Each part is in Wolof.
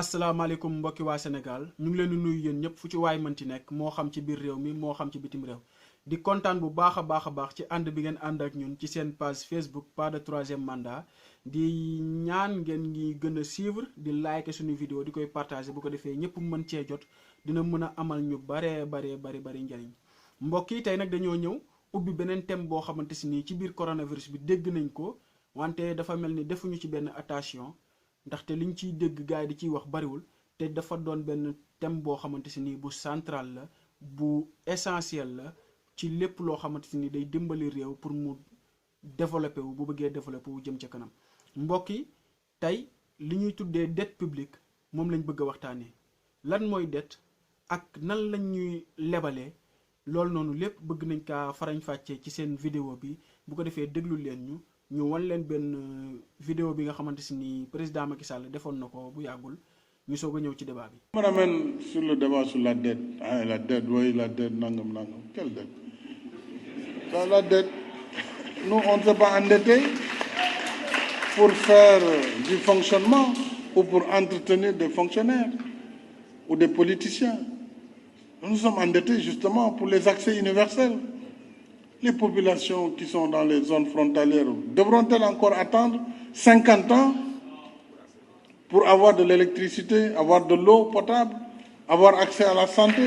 asalaamaaleykum mbokki waa Sénégal ñu ngi leen di nuyu yéen ñëpp fu ci waay mënti nekk moo xam ci biir réew mi moo xam ci bitim réew di kontaan bu baax a baax ci ànd bi ngeen ànd ak ñun ci seen page Facebook pas de troisième mandat di ñaan ngeen ngi gën a suivre di like suñu vidéo di koy partager bu ko defee ñëpp mën cee jot dina mën a amal ñu bari njariñ mbokk yi tey nag dañoo ñëw ubbi beneen thème boo xamante si nii ci biir coronavirus bi dégg nañ ko wante dafa mel ni defuñu ci benn attention ndaxte liñ ciy dégg gars yi di ciy wax bariwul te dafa doon benn thème boo xamante si nii bu central la bu essentiel la ci lépp loo xamante si nii day dimbali réew pour mu développé wu bu bëggee développé wu jëm ca kanam mbokk yi tey li ñuy tuddee dette publique moom lañ bëgg a waxtaanee lan mooy dette ak nan lañ ñuy lebalee loolu noonu lépp bëgg nañ kaa farañ-fàccee ci seen vidéo bi bu ko defee déglu leen ñu wan leen benn vidéo bi nga xamante si ni président Macky Sall defoon na ko bu yàggul ñu soog a ñëw ci débat bi. Je me ramène sur le débat sur la dette. Ah, la dette, oui, la dette, nangam. Quelle dette? La dette, nous, on ne s'est pas endetté pour faire du fonctionnement ou pour entretenir des fonctionnaires ou des politiciens. Nous sommes endettés justement pour les accès universels. Les populations qui sont dans les zones frontalières devront-elles encore attendre 50 ans pour avoir de l'électricité, avoir de l'eau potable, avoir accès à la santé?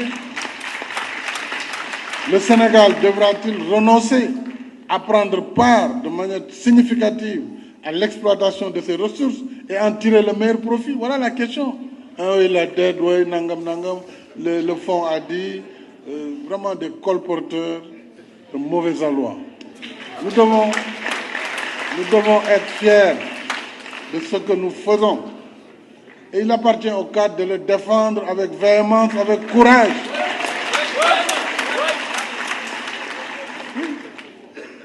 Le Sénégal devra-t-il renoncer à prendre part de manière significative à l'exploitation de ses ressources et en tirer le meilleur profit? Voilà la question. Ah oui, la dette, oui, nangam. Le fonds a dit, vraiment des colporteurs de mauvais aloi. Nous devons être fiers de ce que nous faisons. Et il appartient au cadre de le défendre avec véhémence, avec courage.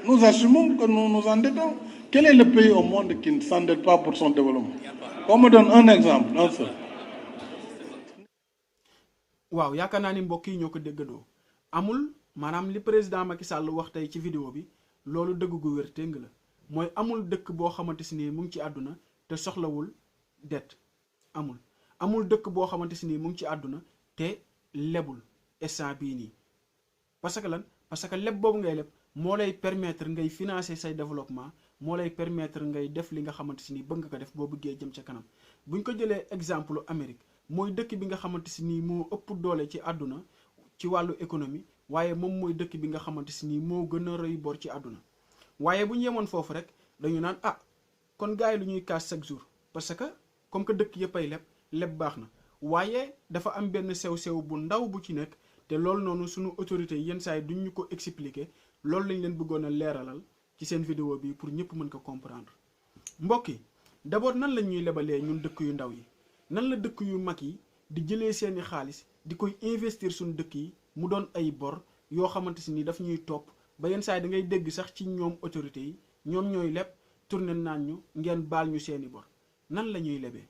Nous assumons que nous nous endettons. Quel est le pays au monde qui ne s'endette pas pour son développement? On me donne un exemple, un seul. waaw yaakaar naa ni mbokk yi ñoo ko déggandoo amul maanaam li président Macky Sall wax tey ci vidéo bi loolu dëgg gu wér téng la mooy amul dëkk boo xamante si nii mu ngi ci àdduna te soxlawul dette amul dëkk boo xamante si nii mu ngi ci àdduna te lebul instant bii nii parce que leb boobu ngay leb moo lay permettre ngay financer say développement moo lay permettre ngay def li nga xamante si nii bëgg nga ko def boo bëggee jëm ca kanam buñ ko jëlee exemple Amérique mooy dëkk bi nga xamante si nii moo ëpp doole ci àdduna ci wàllu économie waaye moom mooy dëkk bi nga xamante si nii moo gën a rëy bor ci àdduna waaye bu ñu yemoon foofu rek dañu naan kon gars yi lu ñuy kaas chaque jour parce que comme que dëkk yëpp ay leb baax na waaye dafa am benn sew-sew bu ndaw bu ci nekk te loolu noonu suñu autorités yenn saa yi duñ ñu ko expliquer loolu lañ leen bëggoon a leeralal ci seen vidéo bi pour ñëpp mën ko comprendre mbokk yi d'abord nan la ñuy lebalee ñun dëkk yu ndaw yi nan la dëkk yu mag yi di jëlee seeni xaalis di koy investir suñu dëkk yi mu doon ay bor yoo xamante si ni daf ñuy topp ba yenn saa yi da ngay dégg sax ci ñoom autorités yi ñoom ñooy leb tourné naan ñu ngeen baal ñu seeni bor nan la ñuy lebee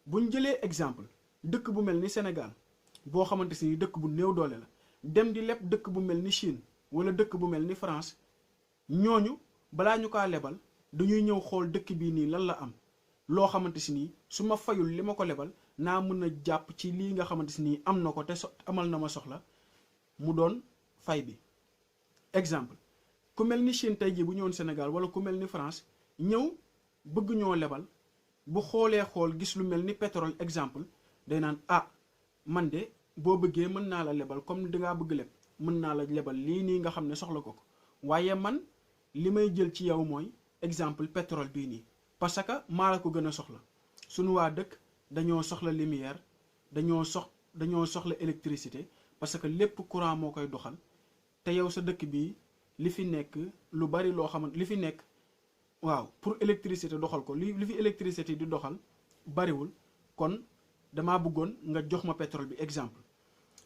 buñ jëlee exemple dëkk bu mel ni Sénégal boo xamante si ni dëkk bu néew doole la dem di leb dëkk bu mel ni Chine wala dëkk bu mel ni France ñooñu balaa ñu kaa lebal dañuy ñëw xool dëkk bii nii lan la am loo xamante si nii su ma fayul li ma ko lebal naa mën a jàpp ci lii nga xamante si nii am na ko te amal na ma soxla mu doon fay bi exemple ku mel ni Chine tey jii bu ñëwoon Sénégal wala ku mel ni France ñëw bëgg ñoo lebal bu xoolee xool gis lu mel ni pétrole exemple day naan man de boo bëggee mën naa la lebal comme dangaa bëgg leb mën naa la lebal lii nii nga xam ne soxla ko waaye man li may jël ci yow mooy exemple pétrole bii nii parce que maa la ko gën a soxla suñu waa dëkk dañoo soxla lumière dañoo soxla électricité parce que lépp courant moo koy doxal te yow sa dëkk bii li fi nekk lu bari loo xamante li fi nekk waaw pour électricité doxal ko li fi électricité di doxal bariwul kon damaa bëggoon nga jox ma pétrole bi exemple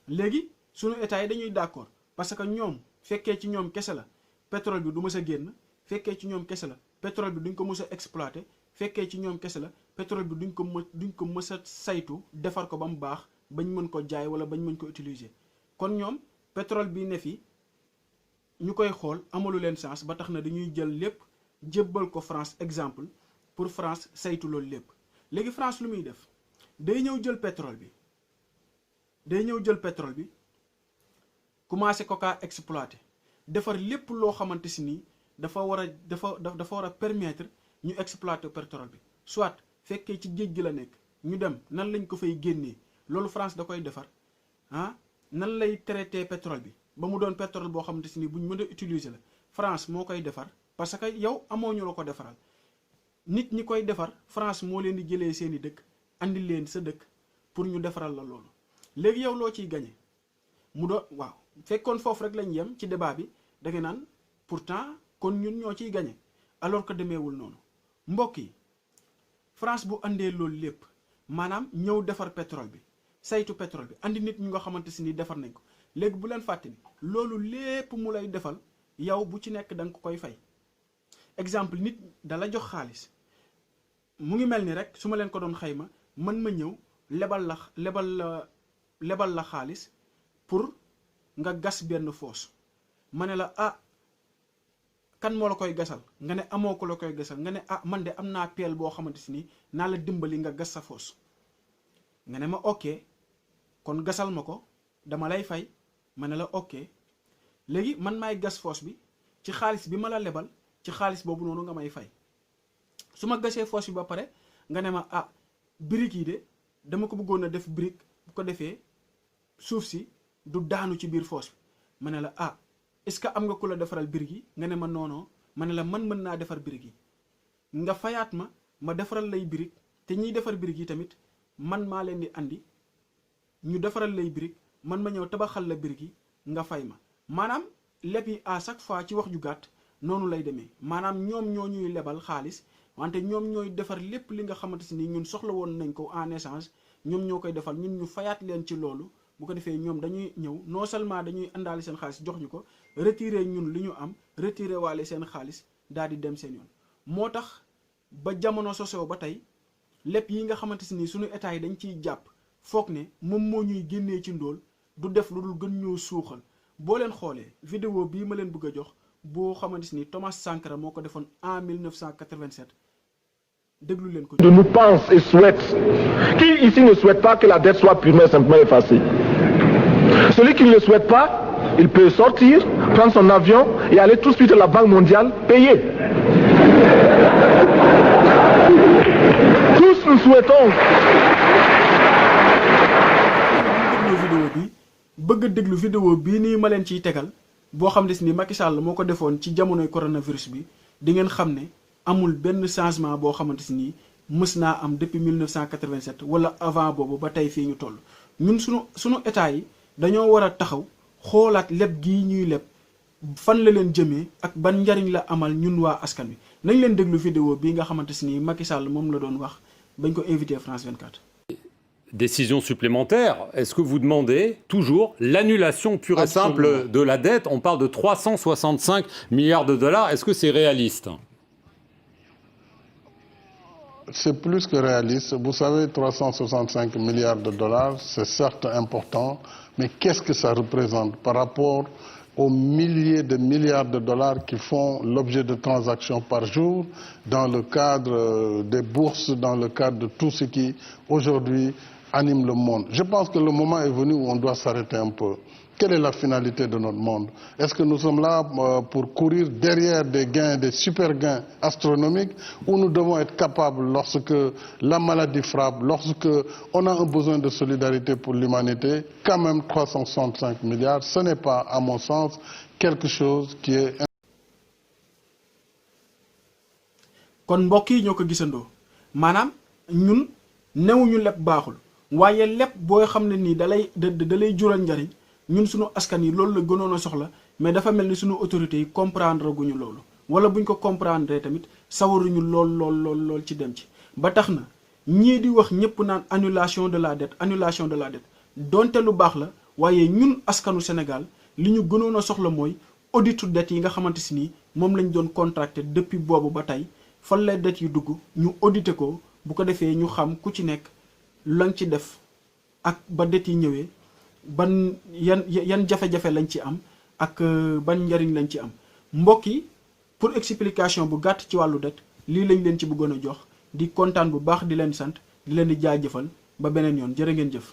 léegi sunu état yi dañuy d'accord parce que ñoom fekkee ci ñoom kese la pétrole bi du mës a génn fekkee ci ñoom kese la pétrole bi duñ ko mës a exploiter fekkee ci ñoom kese la pétrole bi duñ ko mës a saytu defar ko ba mu baax bañ mën ko jaay wala bañ mën ko utiliser kon ñoom pétrole bi ne fi ñu koy xool amalu leen sens ba tax na dañuy jël lépp jébbal ko France exemple pour France saytu loolu lépp léegi France lu muy def day ñëw jël pétrole bi commencé ko kaa exploiter defar lépp loo xamante si nii dafa war a permettre ñu exploiter pétrole bi soit fekkee ci géej gi la nekk ñu dem nan lañ ko fay génnee loolu France da koy defar nan lay traité pétrole bi ba mu doon pétrole boo xamante si nii buñ mën a utiliser la France moo koy defar parce que yow amoo ñu la ko defaral nit ñi koy defar France moo leen di jëlee seeni dëkk andi leen sa dëkk pour ñu defaral la loolu léegi yow loo ciy gañe mu doon waaw fekkoon foofu rek lañ yem ci débat bi da nga naan pourtant kon ñun ñoo ciy gañe alors que demeewul noonu mbokk yi France bu andee loolu lépp maanaam ñëw defar pétrole bi saytu pétrole bi andi nit ñu nga xamante si ni defar nañ ko léegi bu leen fàtte ni loolu lépp mu lay defal yow bu ci nekk da nga ko koy fay exemple nit dala jox xaalis mu ngi mel ni rek su ma leen ko doon xayma man ma ñëw lebal la xaalis pour nga gas benn foos ma ne la kan moo la koy gasal nga ne amoo ko la koy gasal nga ne man de am naa peel boo xamante si ni naa la dimbali nga gas sa foos nga ne ma ok kon gasal ma ko dama lay fay ma ne la ok léegi man maay gas foos bi ci xaalis bi ma la lebal ci xaalis boobu noonu nga may fay su ma gasee foos bi ba pare nga ne ma brique yi de dama ko bëggoon a def brique bu ko defee suuf si du daanu ci biir foos bi ma ne la est-ce que am nga ku la defaral brique yi nga ne ma noonoo ma ne la man mën naa defar brique yi nga fayaat ma defaral lay brique te ñiy defar brique yi tamit man maa leen di andi ñu defaral lay brique man ma ñëw tabaxal la brique yi nga fay ma maanaam leb yi à chaque fois ci wax ju gàtt noonu lay demee maanaam ñoom ñoo ñuy lebal xaalis wante ñoom ñooy defar lépp li nga xamante si ni ñun soxla woon nañ ko en échange ñoom ñoo koy defal ñun ñu fayaat leen ci loolu bu ko defee ñoom dañuy ñëw non seulement dañuy àndaale seen xaalis jox ñu ko retirer ñun li ñu am retirer waale seen xaalis daal di dem seen yoon moo tax ba jamono sosoo ba tey lépp yi nga xamante si ni suñu état yi dañ ciy jàpp foog ne moom moo ñuy génnee ci ndóol du def lu dul gën ñoo suuxal boo leen xoolee vidéo bii ma leen bëgg a jox boo xamante ni Thomas Sankara moo ko defoon en 1987 déglu leen ko. De nous pense et souhaite. Qui ici ne souhaite pas que la dette soit purement et simplement effacée? Celui qui ne le souhaite pas, il peut sortir, prendre son avion et aller tout de suite à la Banque mondiale payer. Tous nous souhaitons. bëgg déglu vidéo bii nii ma leen ciy tegal boo xam ne si ni Macky Sall moo ko defoon ci jamonoy coronavirus bi di ngeen xam ne amul benn changement boo xamante si nii mës naa am depuis 1987 wala avant boobu ba tey fii ñu toll ñun sunu état yi dañoo war a taxaw xoolaat leb gii ñuy leb fan la leen jëmee ak ban njariñ la amal ñun waa askan wi nañ leen déglu vidéo bii nga xamante si nii Macky Sall moom la doon wax bañ ko invité France 24. Décision supplémentaire, est-ce que vous demandez toujours l'annulation pure et simple de la dette? On parle de 365 milliards de dollars. Est-ce que c'est réaliste? C'est plus que réaliste. Vous savez, 365 milliards de dollars, c'est certes important, mais qu'est-ce que ça représente par rapport aux milliers de milliards de dollars qui font l'objet de transactions par jour dans le cadre des bourses, dans le cadre de tout ce qui, aujourd'hui, anime le monde. Je pense que le moment est venu où on doit s'arrêter un peu. Quelle est la finalité de notre monde? Est-ce que nous sommes là pour courir derrière des gains, des super gains astronomiques, ou nous devons être capables, lorsque la maladie frappe, lorsque on a un besoin de solidarité pour l'humanité, quand même 365 milliards, ce n'est pas, à mon sens, quelque chose qui est... kon mbokk yi ñoo ko gisandoo maanaam ñun newuñu leb baaxul waaye lépp boo xam ne nii dalay jural njariñ ñun suñu askan yi loolu la gënoon a soxla mais dafa mel ni suñu autorités yi comprendre guñu loolu wala buñ ko comprendre tamit sawaruñu lool ci dem ci ba tax na ñii di wax ñëpp naan annulation de la dette donte lu baax la waaye ñun askanu Sénégal li ñu gënoon a soxla mooy auditu dette yi nga xamante si nii moom lañ doon contracté depuis boobu ba tey fan la dette yi dugg ñu audité ko bu ko defee ñu xam ku ci nekk lañ ci def ak ba dette yi ñëwee ban yan jafe-jafe lañ ci am ak ban njariñ lañ ci am mbokk yi pour explication bu gàtt ci wàllu dette lii lañ leen ci bëggoon a jox di kontaan bu baax di leen sant di leen di jaajëfal ba beneen yoon jërë ngeen jëf.